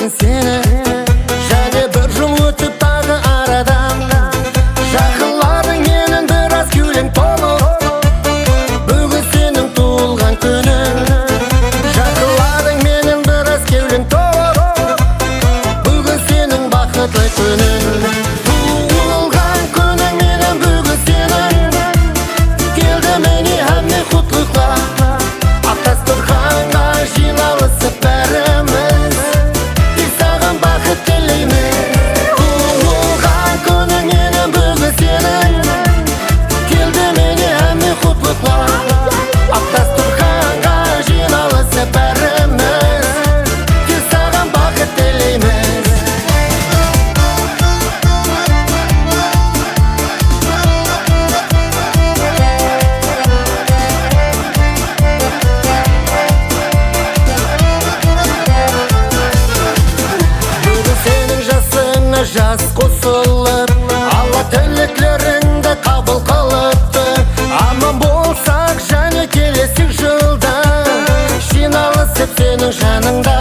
күткен сені. Және бір жыл өтіп тағы арадан, жақынларың менің біраз кеулең толып. Бүгін сенің туылған күнің, жақынларың менің біраз кеулең толып. Бүгін сенің бақытлы күнің, туылған күнің менің бүгін сенің. Келді міне әмне құтлықла, дастарханға жиналысып бәріміз, тек саған бақыт тілейміз. Туылған күнің менің бүгін сенің. Келді міне әмне құтлықла, дастарханға жиналысып бәріміз, тек саған бақыт тілейміз. Жас қосылып, Алла тілеклеріңді қабыл қылыпты. Аман болсақ және келесі жылда, жиналысып сенің жаныңда.